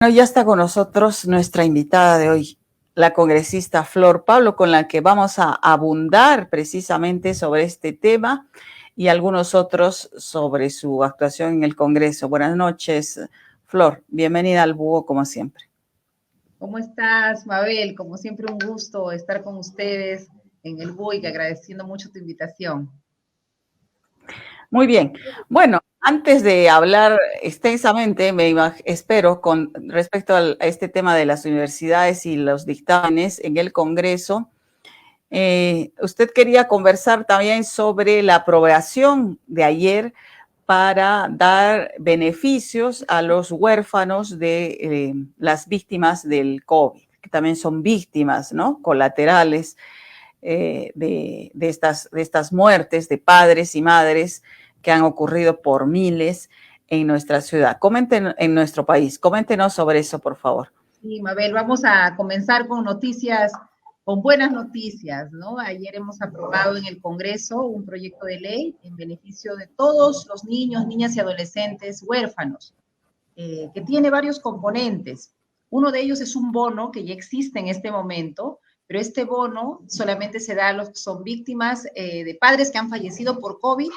Bueno, ya está con nosotros nuestra invitada de hoy, la congresista Flor Pablo, con la que vamos a abundar precisamente sobre este tema y algunos otros sobre su actuación en el Congreso. Buenas noches, Flor. Bienvenida al Búho, como siempre. ¿Cómo estás, Mabel? Como siempre, un gusto estar con ustedes en el BUIC, agradeciendo mucho tu invitación. Muy bien. Bueno, antes de hablar extensamente, espero, con respecto a este tema de las universidades y los dictámenes en el Congreso, usted quería conversar también sobre la aprobación de ayer para dar beneficios a los huérfanos de las víctimas del COVID, que también son víctimas, ¿no?, colaterales de estas muertes de padres y madres que han ocurrido por miles en nuestra ciudad. Comenten en nuestro país. Coméntenos sobre eso, por favor. Sí, Mabel, vamos a comenzar con noticias, con buenas noticias, ¿no? Ayer hemos aprobado en el Congreso un proyecto de ley en beneficio de todos los niños, niñas y adolescentes huérfanos, que tiene varios componentes. Uno de ellos es un bono que ya existe en este momento, pero este bono solamente se da a los que son víctimas de padres que han fallecido por COVID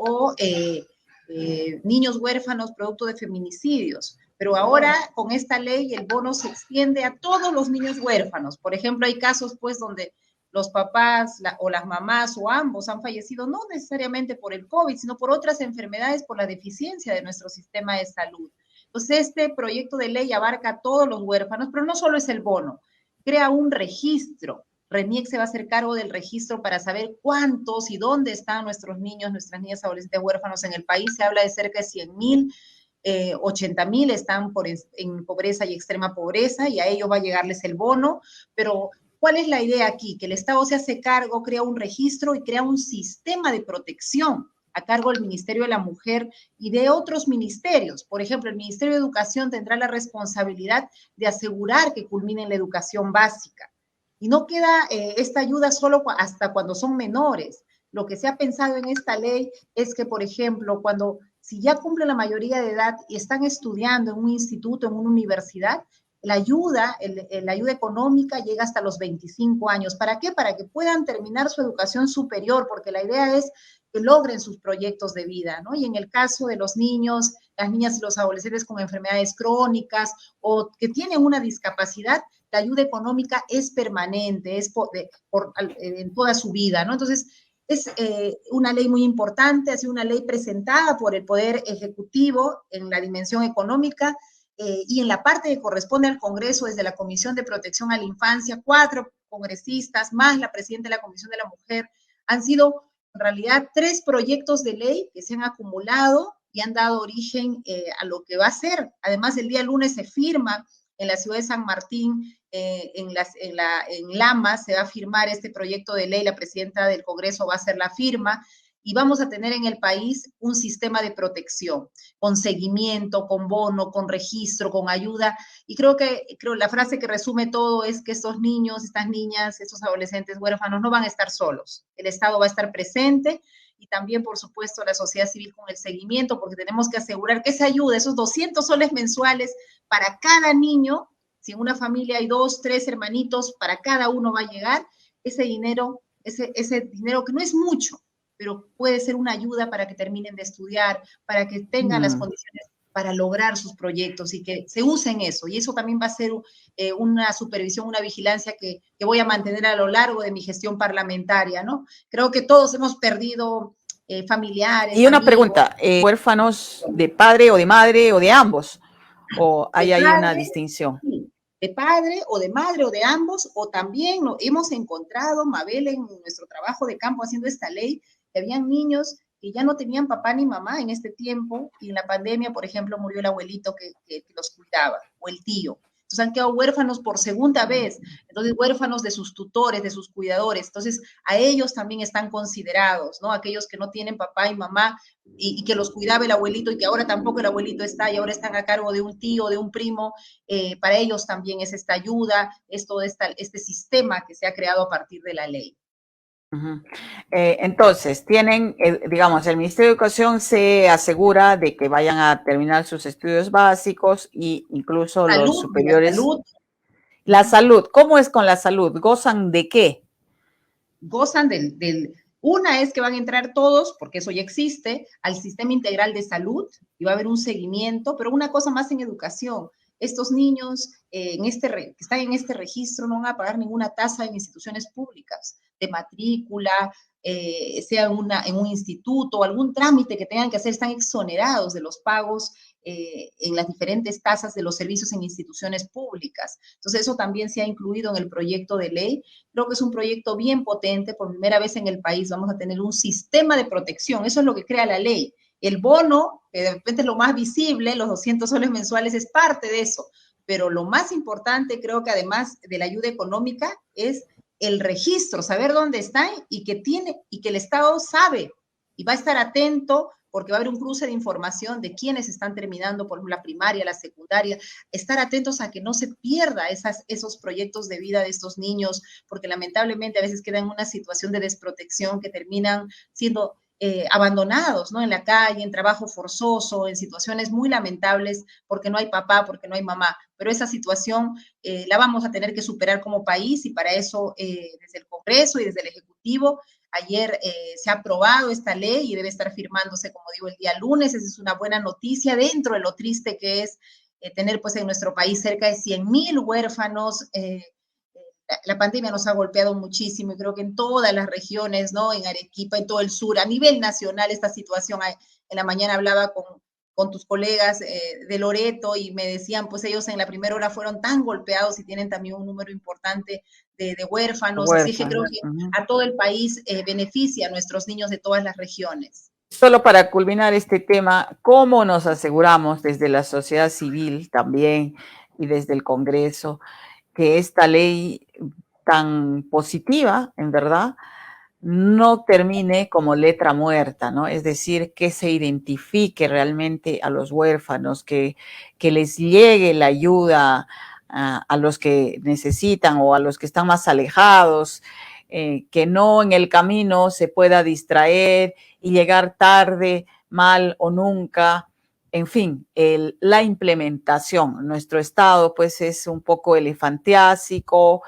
o niños huérfanos producto de feminicidios. Pero ahora con esta ley el bono se extiende a todos los niños huérfanos. Por ejemplo, hay casos pues donde los papás o las mamás o ambos han fallecido no necesariamente por el COVID, sino por otras enfermedades, por la deficiencia de nuestro sistema de salud. Entonces, este proyecto de ley abarca a todos los huérfanos, pero no solo es el bono, crea un registro. RENIEC se va a hacer cargo del registro para saber cuántos y dónde están nuestros niños, nuestras niñas, adolescentes huérfanos en el país. Se habla de cerca de 100,000, 80,000 están en pobreza y extrema pobreza, y a ellos va a llegarles el bono, pero ¿cuál es la idea aquí? Que el Estado se hace cargo, crea un registro y crea un sistema de protección a cargo del Ministerio de la Mujer y de otros ministerios. Por ejemplo, el Ministerio de Educación tendrá la responsabilidad de asegurar que culminen la educación básica. Y no queda esta ayuda solo hasta cuando son menores. Lo que se ha pensado en esta ley es que, por ejemplo, si ya cumplen la mayoría de edad y están estudiando en un instituto, en una universidad, la ayuda económica llega hasta los 25 años. ¿Para qué? Para que puedan terminar su educación superior, porque la idea es que logren sus proyectos de vida, ¿no? Y en el caso de los niños, las niñas y los adolescentes con enfermedades crónicas o que tienen una discapacidad, la ayuda económica es permanente, en toda su vida, ¿no? Entonces, es una ley muy importante, ha sido una ley presentada por el Poder Ejecutivo en la dimensión económica, y en la parte que corresponde al Congreso, desde la Comisión de Protección a la Infancia, 4 congresistas, más la presidenta de la Comisión de la Mujer, han sido en realidad 3 proyectos de ley que se han acumulado y han dado origen a lo que va a ser. Además, el día lunes se firma en la ciudad de San Martín, en Lama, se va a firmar este proyecto de ley, la presidenta del Congreso va a hacer la firma, y vamos a tener en el país un sistema de protección, con seguimiento, con bono, con registro, con ayuda. Y creo la frase que resume todo es que estos niños, estas niñas, estos adolescentes huérfanos no van a estar solos. El Estado va a estar presente, y también, por supuesto, la sociedad civil con el seguimiento, porque tenemos que asegurar que esa ayuda, esos 200 soles mensuales para cada niño, si en una familia hay 2, 3 hermanitos, para cada uno va a llegar ese dinero que no es mucho, pero puede ser una ayuda para que terminen de estudiar, para que tengan las condiciones para lograr sus proyectos y que se usen eso. Y eso también va a ser una supervisión, una vigilancia que voy a mantener a lo largo de mi gestión parlamentaria, ¿no? Creo que todos hemos perdido familiares, Y una amigos. pregunta, ¿huérfanos de padre o de madre o de ambos? ¿O De hay ahí una padre, distinción? sí, de padre o de madre o de ambos, o también hemos encontrado, Mabel, en nuestro trabajo de campo haciendo esta ley, que habían niños que ya no tenían papá ni mamá en este tiempo, y en la pandemia, por ejemplo, murió el abuelito que los cuidaba, o el tío. Entonces han quedado huérfanos por segunda vez, entonces huérfanos de sus tutores, de sus cuidadores. Entonces a ellos también están considerados, ¿no? Aquellos que no tienen papá y mamá, y que los cuidaba el abuelito, y que ahora tampoco el abuelito está, y ahora están a cargo de un tío, de un primo. Para ellos también es esta ayuda, este sistema que se ha creado a partir de la ley. Ujú. Entonces, tienen, digamos, el Ministerio de Educación se asegura de que vayan a terminar sus estudios básicos e incluso los Salud, y la superiores. salud. La salud, ¿cómo es con la salud? ¿Gozan de qué? Gozan una es que van a entrar todos, porque eso ya existe, al sistema integral de salud y va a haber un seguimiento, pero una cosa más en educación. Estos niños que están en este registro no van a pagar ninguna tasa en instituciones públicas, de matrícula, sea en un instituto, algún trámite que tengan que hacer, están exonerados de los pagos en las diferentes tasas de los servicios en instituciones públicas. Entonces, eso también se ha incluido en el proyecto de ley. Creo que es un proyecto bien potente. Por primera vez en el país vamos a tener un sistema de protección. Eso es lo que crea la ley. El bono, que de repente es lo más visible, los 200 soles mensuales, es parte de eso. Pero lo más importante, creo que además de la ayuda económica, es el registro, saber dónde están y que el Estado sabe y va a estar atento porque va a haber un cruce de información de quienes están terminando, por ejemplo, la primaria, la secundaria, estar atentos a que no se pierda esos proyectos de vida de estos niños, porque lamentablemente a veces quedan en una situación de desprotección que terminan siendo abandonados, ¿no? En la calle, en trabajo forzoso, en situaciones muy lamentables, porque no hay papá, porque no hay mamá. Pero esa situación la vamos a tener que superar como país y para eso desde el Congreso y desde el Ejecutivo ayer se ha aprobado esta ley y debe estar firmándose, como digo, el día lunes. Esa es una buena noticia dentro de lo triste que es tener pues en nuestro país cerca de 100.000 huérfanos. La pandemia nos ha golpeado muchísimo y creo que en todas las regiones, ¿no? En Arequipa, en todo el sur, a nivel nacional, esta situación. En la mañana hablaba con tus colegas de Loreto y me decían, pues ellos en la primera hora fueron tan golpeados y tienen también un número importante de huérfanos, así que creo Huérfanos. que Ujú. a todo el país beneficia a nuestros niños de todas las regiones. Solo para culminar este tema, ¿cómo nos aseguramos desde la sociedad civil también y desde el Congreso que esta ley tan positiva, en verdad, no termine como letra muerta, ¿no? Es decir, que se identifique realmente a los huérfanos, que les llegue la ayuda a los que necesitan o a los que están más alejados, que no en el camino se pueda distraer y llegar tarde, mal o nunca. En fin, la implementación. Nuestro Estado pues es un poco elefantiásico,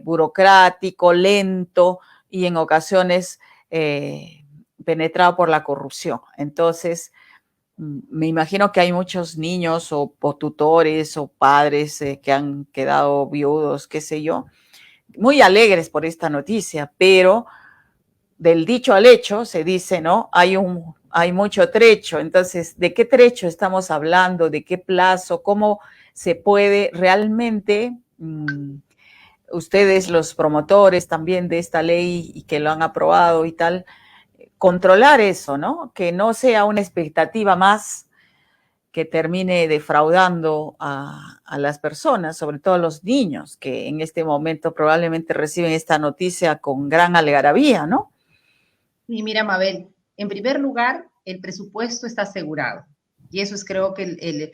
burocrático, lento, y en ocasiones penetrado por la corrupción. Entonces, me imagino que hay muchos niños o tutores o padres que han quedado viudos, qué sé yo, muy alegres por esta noticia, pero del dicho al hecho se dice, ¿no? Hay mucho trecho. Entonces, ¿de qué trecho estamos hablando? ¿De qué plazo? ¿Cómo se puede realmente ustedes, los promotores también de esta ley y que lo han aprobado y tal, controlar eso, ¿no? Que no sea una expectativa más que termine defraudando a las personas, sobre todo a los niños, que en este momento probablemente reciben esta noticia con gran algarabía, ¿no? Y mira, Mabel, en primer lugar, el presupuesto está asegurado. Y eso es creo que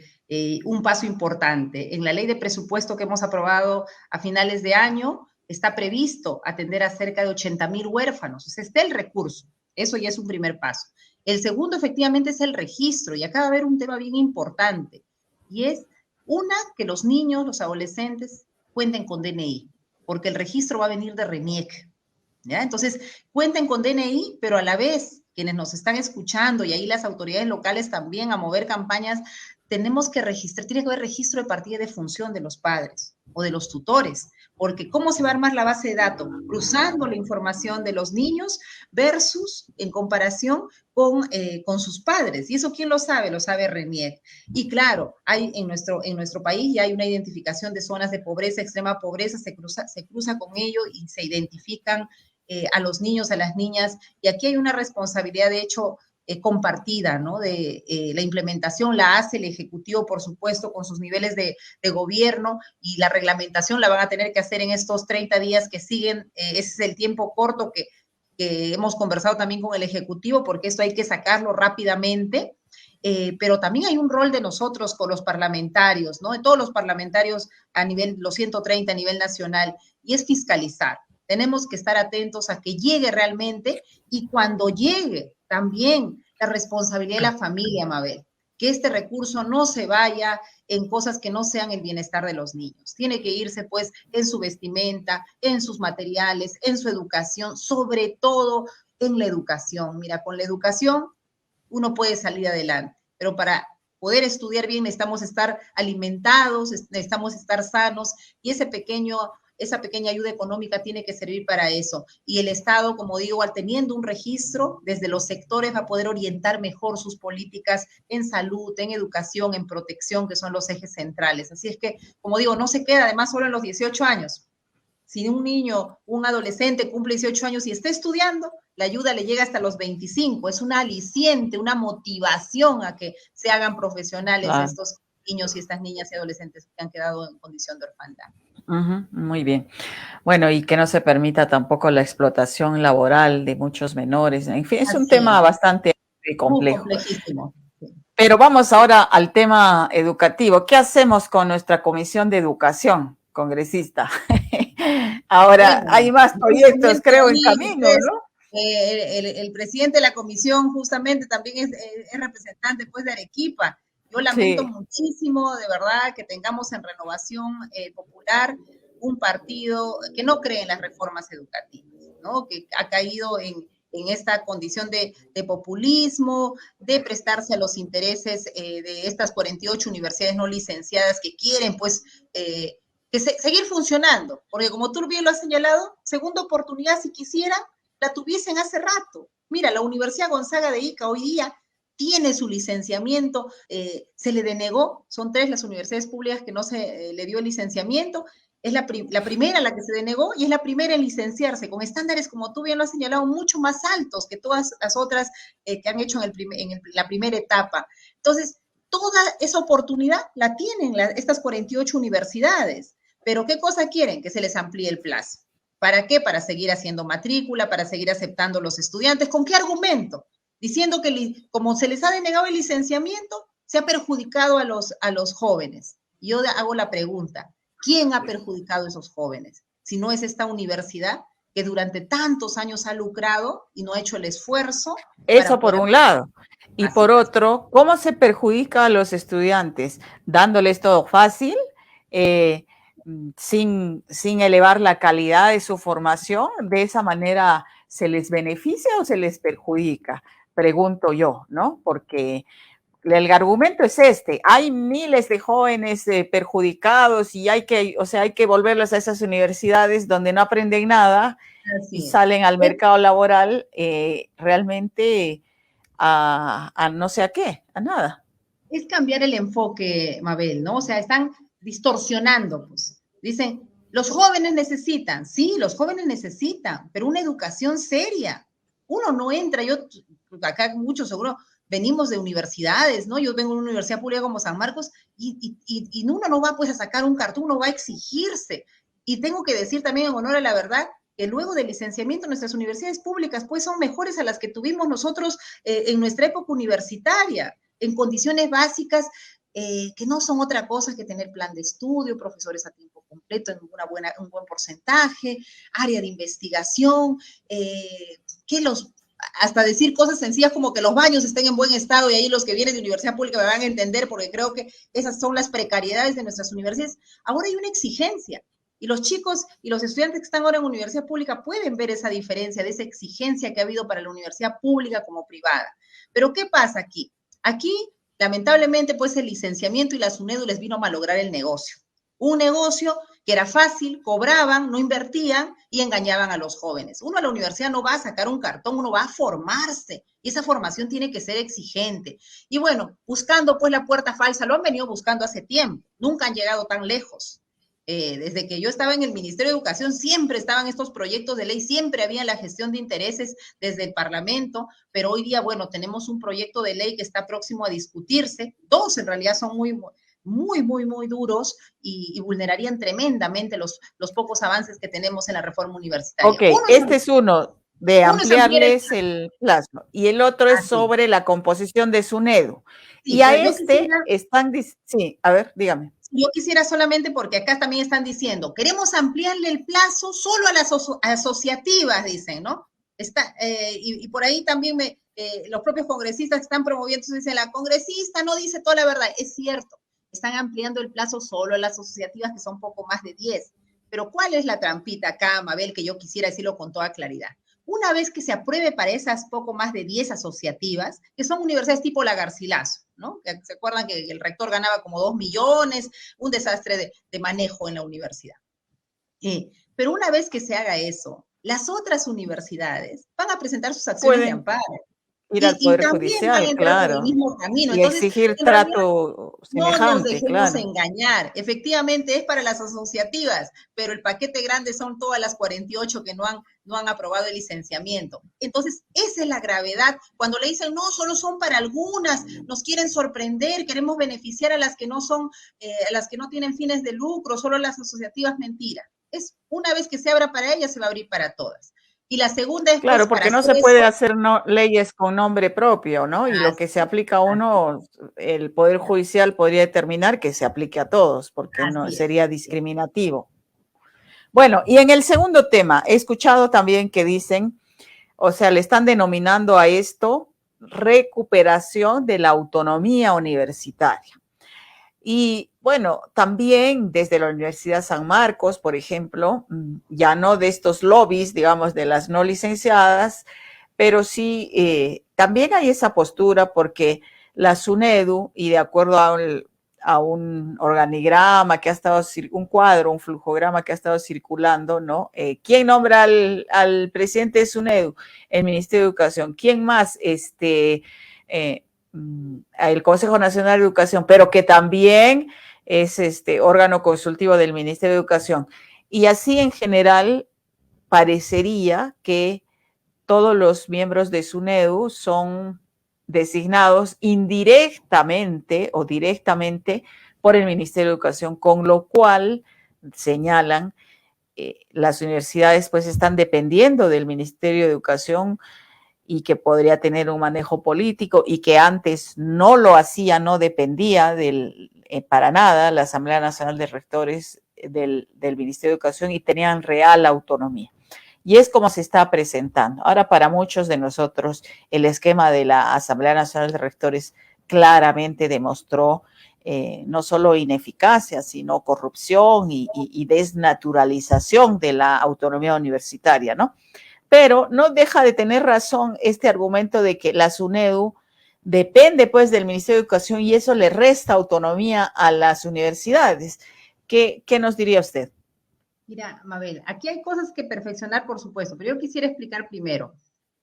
un paso importante. En la ley de presupuesto que hemos aprobado a finales de año, está previsto atender a cerca de 80.000 huérfanos. O sea, está el recurso. Eso ya es un primer paso. El segundo, efectivamente, es el registro. Y acá va a haber un tema bien importante. Y es, una, que los niños, los adolescentes, cuenten con DNI, porque el registro va a venir de RENIEC. ¿Ya? Entonces, cuenten con DNI, pero a la vez, quienes nos están escuchando y ahí las autoridades locales también a mover campañas, tenemos que registrar, tiene que haber registro de partida de función de los padres o de los tutores, porque ¿cómo se va a armar la base de datos? Cruzando la información de los niños versus en comparación con sus padres. ¿Y eso quién lo sabe? Lo sabe RENIEC. Y claro, hay en nuestro país ya hay una identificación de zonas de pobreza, extrema pobreza, se cruza con ello y se identifican a los niños, a las niñas, y aquí hay una responsabilidad, de hecho, compartida, ¿no? De la implementación la hace el Ejecutivo, por supuesto, con sus niveles de gobierno, y la reglamentación la van a tener que hacer en estos 30 días que siguen. Ese es el tiempo corto que hemos conversado también con el Ejecutivo, porque esto hay que sacarlo rápidamente. Pero también hay un rol de nosotros con los parlamentarios, ¿no? De todos los parlamentarios a nivel, los 130 a nivel nacional, y es fiscalizar. tenemos que estar atentos a que llegue realmente y cuando llegue también la responsabilidad de la familia, Mabel, que este recurso no se vaya en cosas que no sean el bienestar de los niños. Tiene que irse pues en su vestimenta, en sus materiales, en su educación, sobre todo en la educación. Mira, con la educación uno puede salir adelante, pero para poder estudiar bien necesitamos estar alimentados, necesitamos estar sanos y esa pequeña ayuda económica tiene que servir para eso. Y el Estado, como digo, al teniendo un registro, desde los sectores va a poder orientar mejor sus políticas en salud, en educación, en protección, que son los ejes centrales. Así es que, como digo, no se queda además solo en los 18 años. Si un niño, un adolescente cumple 18 años y está estudiando, la ayuda le llega hasta los 25. Es una aliciente, una motivación a que se hagan profesionales estos niños y estas niñas y adolescentes que han quedado en condición de orfandad. Muy bien. Bueno, y que no se permita tampoco la explotación laboral de muchos menores. En fin, es un tema bastante complejo. Muy complejísimo. Pero vamos ahora al tema educativo. ¿Qué hacemos con nuestra Comisión de Educación, congresista? Ahora bueno, hay más proyectos, creo, en camino, ¿no? El presidente de la comisión justamente también es representante pues de Arequipa. Yo lamento muchísimo, de verdad, que tengamos en Renovación Popular un partido que no cree en las reformas educativas, ¿no? Que ha caído en esta condición de populismo, de prestarse a los intereses de estas 48 universidades no licenciadas que quieren, pues, seguir funcionando. Porque como tú bien lo has señalado, segunda oportunidad, si quisiera, la tuviesen hace rato. Mira, la Universidad Gonzaga de Ica hoy día tiene su licenciamiento, se le denegó, son 3 las universidades públicas que no se le dio el licenciamiento, es la primera la que se denegó y es la primera en licenciarse, con estándares, como tú bien lo has señalado, mucho más altos que todas las otras que han hecho en la primera etapa. Entonces, toda esa oportunidad la tienen estas 48 universidades, pero ¿qué cosa quieren? Que se les amplíe el plazo. ¿Para qué? Para seguir haciendo matrícula, para seguir aceptando los estudiantes. ¿Con qué argumento? Diciendo que como se les ha denegado el licenciamiento, se ha perjudicado a los jóvenes. Y yo hago la pregunta, ¿quién ha perjudicado a esos jóvenes? Si no es esta universidad que durante tantos años ha lucrado y no ha hecho el esfuerzo. Eso por un lado. Y por otro, ¿cómo se perjudica a los estudiantes? ¿Dándoles todo fácil? Sin elevar la calidad de su formación, ¿de esa manera se les beneficia o se les perjudica? Pregunto yo, ¿no? Porque el argumento es hay miles de jóvenes perjudicados y hay que volverlos a esas universidades donde no aprenden nada y salen al mercado laboral realmente a no sé a qué, a nada. Es cambiar el enfoque, Mabel, ¿no? O sea, están distorsionando, pues. Dicen, los jóvenes necesitan, sí, los jóvenes necesitan, pero una educación seria. Uno no entra, acá muchos seguro venimos de universidades, ¿no? Yo vengo de una universidad pública como San Marcos y uno no va pues a sacar un cartón, uno va a exigirse. Y tengo que decir también en honor a la verdad que luego del licenciamiento nuestras universidades públicas pues son mejores a las que tuvimos nosotros en nuestra época universitaria, en condiciones básicas que no son otra cosa que tener plan de estudio, profesores a tiempo completo en un buen porcentaje, área de investigación, hasta decir cosas sencillas como que los baños estén en buen estado y ahí los que vienen de universidad pública me van a entender porque creo que esas son las precariedades de nuestras universidades. Ahora hay una exigencia y los chicos y los estudiantes que están ahora en universidad pública pueden ver esa diferencia, de esa exigencia que ha habido para la universidad pública como privada. Pero ¿qué pasa aquí? Aquí, lamentablemente, pues el licenciamiento y la SUNEDU les vino a malograr el negocio. Un negocio que era fácil, cobraban, no invertían y engañaban a los jóvenes. Uno a la universidad no va a sacar un cartón, uno va a formarse y esa formación tiene que ser exigente. Y bueno, buscando pues la puerta falsa, lo han venido buscando hace tiempo, nunca han llegado tan lejos. Desde que yo estaba en el Ministerio de Educación siempre estaban estos proyectos de ley, siempre había la gestión de intereses desde el Parlamento, pero hoy día, bueno, tenemos un proyecto de ley que está próximo a discutirse, 2 en realidad son muy duros y vulnerarían tremendamente los pocos avances que tenemos en la reforma universitaria. Ok, este es uno de ampliarles el plazo y el otro es sobre la composición de SUNEDU. Sí, y a están, sí, a ver, dígame. yo quisiera solamente, porque acá también están diciendo, queremos ampliarle el plazo solo a las asociativas, dicen, ¿no? Y por ahí también los propios congresistas están promoviendo, dicen, la congresista no dice toda la verdad. Es cierto, están ampliando el plazo solo a las asociativas, que son poco más de 10. Pero ¿cuál es la trampita acá, Mabel, que yo quisiera decirlo con toda claridad? Una vez que se apruebe para esas poco más de 10 asociativas, que son universidades tipo la Garcilaso, ¿no? ¿Se acuerdan que el rector ganaba como 2 millones? Un desastre de manejo en la universidad. Pero una vez que se haga eso, las otras universidades van a presentar sus acciones de Pueden amparo ir al y Poder también van a Judicial, entrar por el claro, mismo camino. y Entonces, exigir en realidad, trato no nos semejante, dejemos claro. engañar. Efectivamente, es para las asociativas, pero el paquete grande son todas las 48 que no han aprobado el licenciamiento. Entonces, esa es la gravedad. Cuando le dicen, no, solo son para algunas, nos quieren sorprender, queremos beneficiar a las que no son, a las que no tienen fines de lucro, solo las asociativas, mentira. Es una vez que se abra para ellas, se va a abrir para todas. Y la segunda es, pues, Claro, para porque no hacer se puede eso, hacer leyes con nombre propio, ¿no? Y lo que se aplica a uno, el Poder Judicial podría determinar que se aplique a todos, porque no así es. sería discriminativo. Bueno, y en el segundo tema, he escuchado también que dicen, o sea, le están denominando a esto recuperación de la autonomía universitaria. Y bueno, también desde la Universidad San Marcos, por ejemplo, ya no de estos lobbies, digamos, de las no licenciadas, pero sí, también hay esa postura porque la SUNEDU, y de acuerdo a un organigrama que ha estado, un cuadro, un flujograma que ha estado circulando, ¿no? ¿Quién nombra al presidente de SUNEDU? El Ministerio de Educación. ¿Quién más? El Consejo Nacional de Educación, pero que también es órgano consultivo del Ministerio de Educación. Y así en general parecería que todos los miembros de SUNEDU son designados indirectamente o directamente por el Ministerio de Educación, con lo cual señalan las universidades pues están dependiendo del Ministerio de Educación y que podría tener un manejo político y que antes no lo hacía, no dependía para nada la Asamblea Nacional de Rectores del Ministerio de Educación y tenían real autonomía. Y es como se está presentando. Ahora, para muchos de nosotros, el esquema de la Asamblea Nacional de Rectores claramente demostró no solo ineficacia, sino corrupción y desnaturalización de la autonomía universitaria, ¿no? Pero no deja de tener razón este argumento de que la SUNEDU depende pues del Ministerio de Educación y eso le resta autonomía a las universidades. ¿Qué nos diría usted? Mira, Mabel, aquí hay cosas que perfeccionar, por supuesto, pero yo quisiera explicar primero.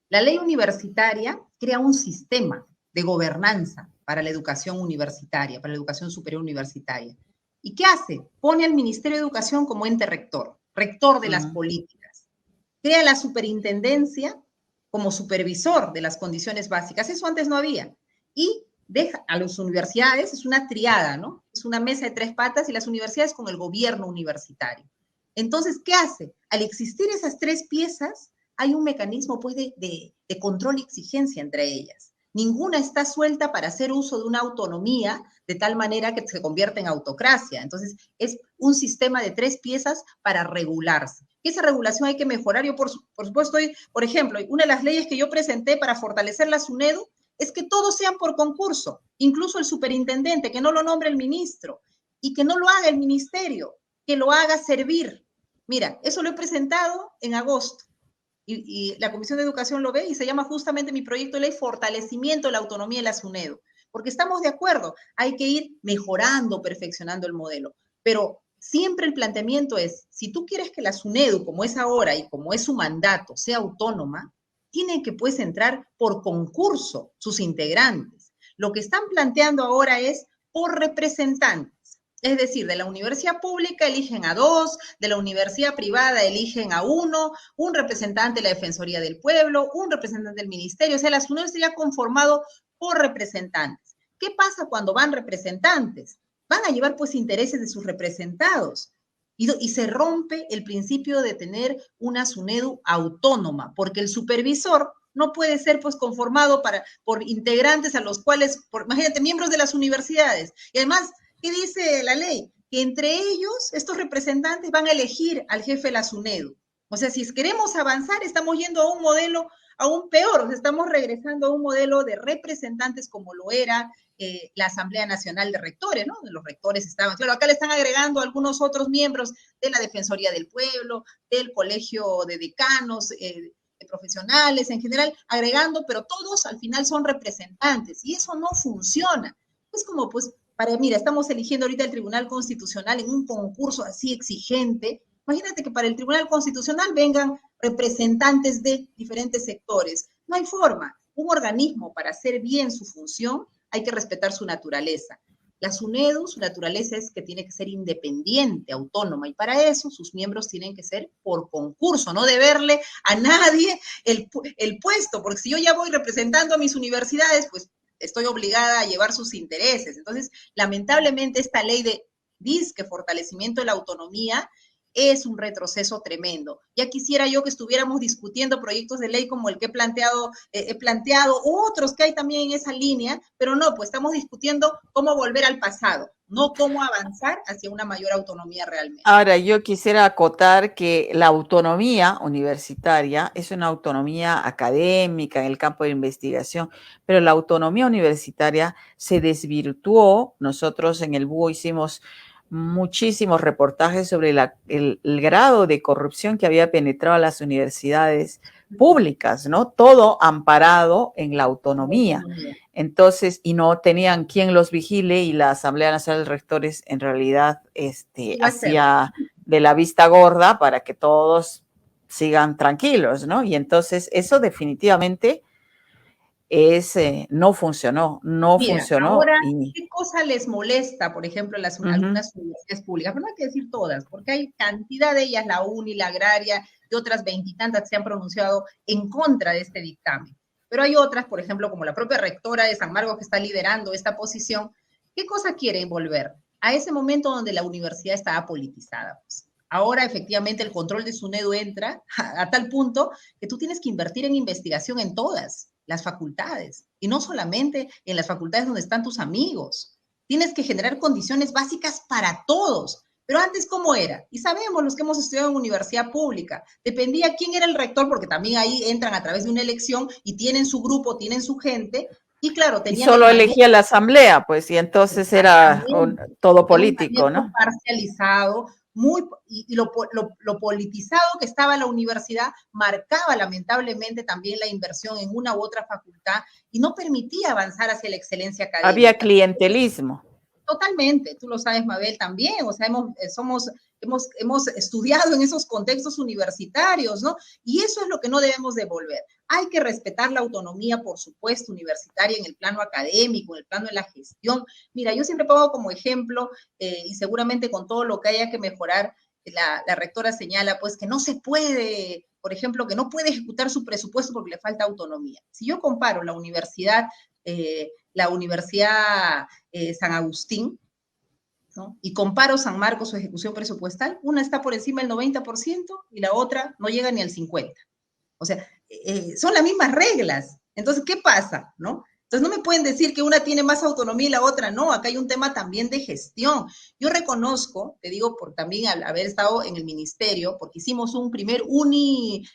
La ley universitaria crea un sistema de gobernanza para la educación universitaria, para la educación superior universitaria. ¿Y qué hace? Pone al Ministerio de Educación como ente rector, rector de las políticas. Crea la superintendencia como supervisor de las condiciones básicas. Eso antes no había. Y deja a las universidades, es una triada, ¿no? Es una mesa de 3 patas y las universidades con el gobierno universitario. Entonces, ¿qué hace? Al existir esas 3 piezas, hay un mecanismo pues, de control y exigencia entre ellas. Ninguna está suelta para hacer uso de una autonomía de tal manera que se convierte en autocracia. Entonces, es un sistema de 3 piezas para regularse. Esa regulación hay que mejorar. Yo, por supuesto, por ejemplo, una de las leyes que yo presenté para fortalecer la SUNEDU es que todos sean por concurso, incluso el superintendente, que no lo nombre el ministro y que no lo haga el ministerio, que lo haga servir. Mira, eso lo he presentado en agosto y la Comisión de Educación lo ve y se llama justamente mi proyecto de ley Fortalecimiento de la Autonomía de la SUNEDU, porque estamos de acuerdo, hay que ir mejorando, perfeccionando el modelo, pero siempre el planteamiento es, si tú quieres que la SUNEDU, como es ahora y como es su mandato, sea autónoma, tienen que pues entrar por concurso sus integrantes. Lo que están planteando ahora es por representantes. Es decir, de la universidad pública eligen a 2, de la universidad privada eligen a 1, un representante de la Defensoría del Pueblo, un representante del Ministerio, o sea, la SUNEDU sería conformado por representantes. ¿Qué pasa cuando van representantes? Van a llevar pues intereses de sus representados y se rompe el principio de tener una SUNEDU autónoma, porque el supervisor no puede ser pues conformado por integrantes a los cuales, imagínate, miembros de las universidades. Y además, ¿qué dice la ley? que entre ellos, estos representantes van a elegir al jefe de la SUNEDU. O sea, si queremos avanzar, estamos yendo a un modelo aún peor, o sea, estamos regresando a un modelo de representantes como lo era la Asamblea Nacional de Rectores, ¿no? Los rectores estaban, claro, acá le están agregando algunos otros miembros de la Defensoría del Pueblo, del Colegio de Decanos, de profesionales en general, agregando, pero todos al final son representantes y eso no funciona. Es como, pues, mira, estamos eligiendo ahorita el Tribunal Constitucional en un concurso así exigente. Imagínate que para el Tribunal Constitucional vengan representantes de diferentes sectores. No hay forma. Un organismo para hacer bien su función hay que respetar su naturaleza. La SUNEDU, su naturaleza es que tiene que ser independiente, autónoma, y para eso sus miembros tienen que ser por concurso, no deberle a nadie el puesto, porque si yo ya voy representando a mis universidades, pues estoy obligada a llevar sus intereses. Entonces, lamentablemente, esta ley de disque fortalecimiento de la autonomía es un retroceso tremendo. Ya quisiera yo que estuviéramos discutiendo proyectos de ley como el que he planteado, otros que hay también en esa línea, pero no, pues estamos discutiendo cómo volver al pasado, no cómo avanzar hacia una mayor autonomía realmente. Ahora, yo quisiera acotar que la autonomía universitaria es una autonomía académica en el campo de investigación, pero la autonomía universitaria se desvirtuó. Nosotros en el Búho hicimos muchísimos reportajes sobre el grado de corrupción que había penetrado a las universidades públicas, ¿no? Todo amparado en la autonomía. Entonces, y no tenían quien los vigile, y la Asamblea Nacional de Rectores en realidad hacía de la vista gorda para que todos sigan tranquilos, ¿no? Y entonces eso definitivamente no funcionó, funcionó. Ahora, ¿qué cosa les molesta, por ejemplo, algunas universidades públicas? Pero no hay que decir todas, porque hay cantidad de ellas, la UNI, la Agraria, y otras veintitantas que se han pronunciado en contra de este dictamen. Pero hay otras, por ejemplo, como la propia rectora de San Marcos que está liderando esta posición. ¿Qué cosa quieren volver? A ese momento donde la universidad estaba politizada. Pues. Ahora, efectivamente, el control de SUNEDU entra a tal punto que tú tienes que invertir en investigación en todas las facultades, y no solamente en las facultades donde están tus amigos. Tienes que generar condiciones básicas para todos. Pero antes, ¿cómo era? Y sabemos los que hemos estudiado en universidad pública, dependía quién era el rector, porque también ahí entran a través de una elección y tienen su grupo, tienen su gente, y claro, tenían... Y solo elegía la asamblea, pues, y entonces era todo político, ¿no? Parcializado, y lo politizado que estaba la universidad marcaba lamentablemente también la inversión en una u otra facultad y no permitía avanzar hacia la excelencia académica. Había clientelismo. Totalmente, tú lo sabes, Mabel, también, o sea, hemos estudiado en esos contextos universitarios, ¿no? Y eso es lo que no debemos devolver. Hay que respetar la autonomía, por supuesto, universitaria en el plano académico, en el plano de la gestión. Mira, yo siempre pongo como ejemplo, y seguramente con todo lo que haya que mejorar, la rectora señala, pues, que no se puede, por ejemplo, que no puede ejecutar su presupuesto porque le falta autonomía. Si yo comparo la Universidad San Agustín, ¿no? Y comparo San Marcos, su ejecución presupuestal, una está por encima del 90% y la otra no llega ni al 50%. O sea, son las mismas reglas. Entonces, ¿qué pasa? ¿No? Entonces, no me pueden decir que una tiene más autonomía y la otra no. Acá hay un tema también de gestión. Yo reconozco, te digo, por también haber estado en el ministerio, porque hicimos un primer uni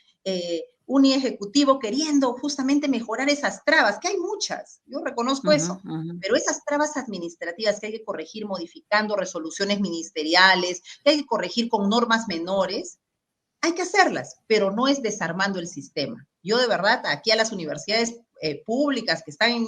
ejecutivo queriendo justamente mejorar esas trabas, que hay muchas, yo reconozco eso, pero esas trabas administrativas que hay que corregir modificando resoluciones ministeriales, que hay que corregir con normas menores, hay que hacerlas, pero no es desarmando el sistema. Yo de verdad, aquí a las universidades públicas que están en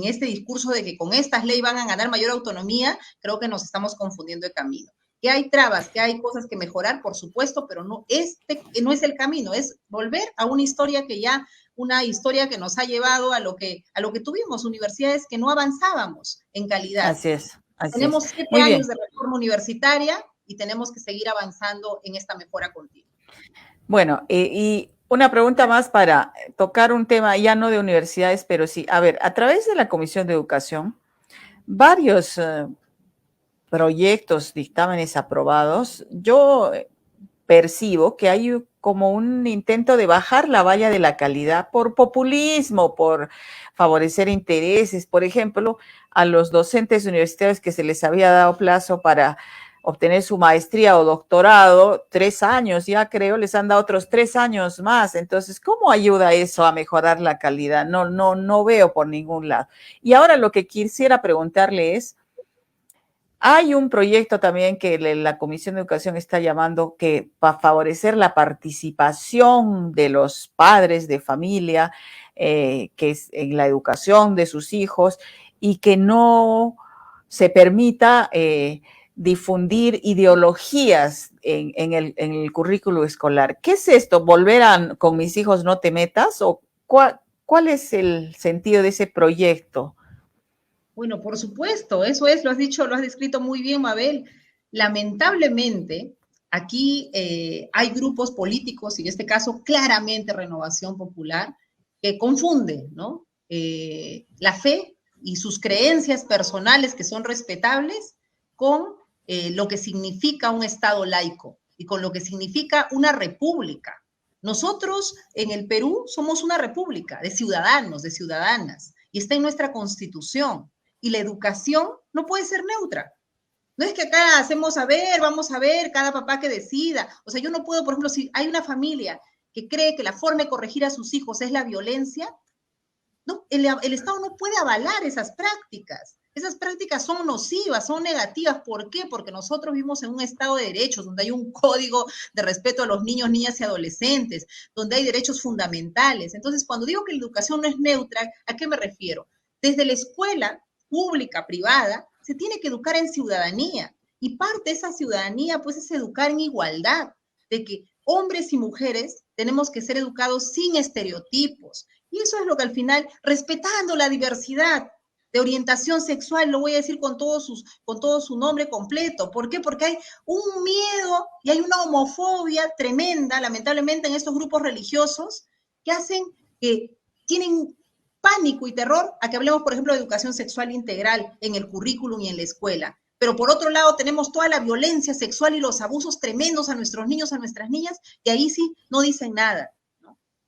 este discurso de que con estas leyes van a ganar mayor autonomía, creo que nos estamos confundiendo de camino. Que hay trabas, que hay cosas que mejorar, por supuesto, pero no es el camino, es volver a una historia que nos ha llevado a lo que tuvimos, universidades que no avanzábamos en calidad. Así es. Tenemos 7 años de reforma universitaria y tenemos que seguir avanzando en esta mejora continua. Bueno, y una pregunta más para tocar un tema ya no de universidades, pero sí, a ver, a través de la Comisión de Educación, varios proyectos, dictámenes aprobados, yo percibo que hay como un intento de bajar la valla de la calidad por populismo, por favorecer intereses. Por ejemplo, a los docentes universitarios que se les había dado plazo para obtener su maestría o doctorado, 3 años ya creo, les han dado otros 3 años más. Entonces, ¿cómo ayuda eso a mejorar la calidad? No veo por ningún lado. Y ahora lo que quisiera preguntarle es, hay un proyecto también que la Comisión de Educación está llamando que para favorecer la participación de los padres de familia, que es en la educación de sus hijos, y que no se permita difundir ideologías en el currículo escolar. ¿Qué es esto? ¿Volver a con mis hijos no te metas? ¿O cuál es el sentido de ese proyecto? Bueno, por supuesto, eso es, lo has dicho, lo has descrito muy bien, Mabel. Lamentablemente, aquí hay grupos políticos, y en este caso claramente Renovación Popular, que confunden, ¿no? La fe y sus creencias personales, que son respetables, con lo que significa un Estado laico y con lo que significa una república. Nosotros en el Perú somos una república de ciudadanos, de ciudadanas, y está en nuestra constitución. Y la educación no puede ser neutra. No es que acá hacemos a ver, vamos a ver, cada papá que decida. O sea, yo no puedo, por ejemplo, si hay una familia que cree que la forma de corregir a sus hijos es la violencia, no, el Estado no puede avalar esas prácticas. Esas prácticas son nocivas, son negativas. ¿Por qué? Porque nosotros vivimos en un Estado de derechos, donde hay un código de respeto a los niños, niñas y adolescentes, donde hay derechos fundamentales. Entonces, cuando digo que la educación no es neutra, ¿a qué me refiero? Desde la escuela pública, privada, se tiene que educar en ciudadanía. Y parte de esa ciudadanía, pues, es educar en igualdad, de que hombres y mujeres tenemos que ser educados sin estereotipos. Y eso es lo que al final, respetando la diversidad de orientación sexual, lo voy a decir con todo su nombre completo. ¿Por qué? Porque hay un miedo y hay una homofobia tremenda, lamentablemente, en estos grupos religiosos que hacen que tienen pánico y terror a que hablemos, por ejemplo, de educación sexual integral en el currículum y en la escuela. Pero por otro lado tenemos toda la violencia sexual y los abusos tremendos a nuestros niños, a nuestras niñas, y ahí sí no dicen nada.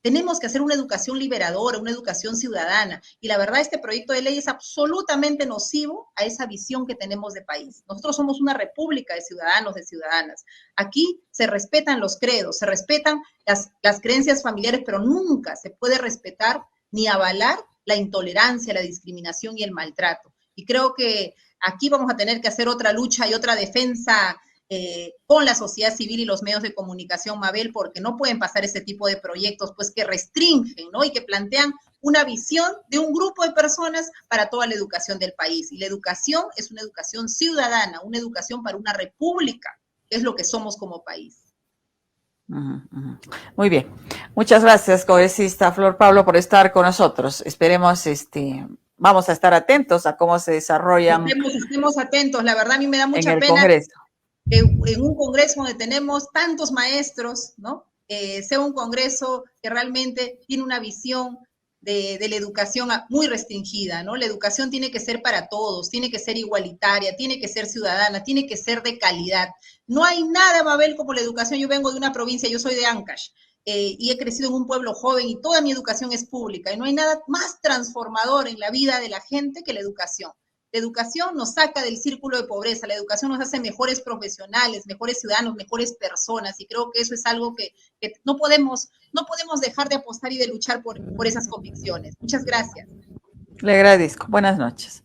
Tenemos que hacer una educación liberadora, una educación ciudadana. Y la verdad, este proyecto de ley es absolutamente nocivo a esa visión que tenemos de país. Nosotros somos una república de ciudadanos, de ciudadanas. Aquí se respetan los credos, se respetan las creencias familiares, pero nunca se puede respetar ni avalar la intolerancia, la discriminación y el maltrato. Y creo que aquí vamos a tener que hacer otra lucha y otra defensa con la sociedad civil y los medios de comunicación, Mabel, porque no pueden pasar ese tipo de proyectos pues que restringen, ¿no? Y que plantean una visión de un grupo de personas para toda la educación del país. Y la educación es una educación ciudadana, una educación para una república, que es lo que somos como país. Muy bien. Muchas gracias, congresista Flor Pablo, por estar con nosotros. Esperemos, vamos a estar atentos a cómo se desarrollan Estemos atentos. La verdad, a mí me da en mucha el pena Congreso. que en un congreso donde tenemos tantos maestros, ¿no? Sea un congreso que realmente tiene una visión de la educación muy restringida, ¿no? La educación tiene que ser para todos, tiene que ser igualitaria, tiene que ser ciudadana, tiene que ser de calidad. No hay nada, Mabel, como la educación. Yo vengo de una provincia, yo soy de Ancash, y he crecido en un pueblo joven y toda mi educación es pública, y no hay nada más transformador en la vida de la gente que la educación. La educación nos saca del círculo de pobreza, la educación nos hace mejores profesionales, mejores ciudadanos, mejores personas, y creo que eso es algo que no podemos dejar de apostar y de luchar por esas convicciones. Muchas gracias. Le agradezco. Buenas noches.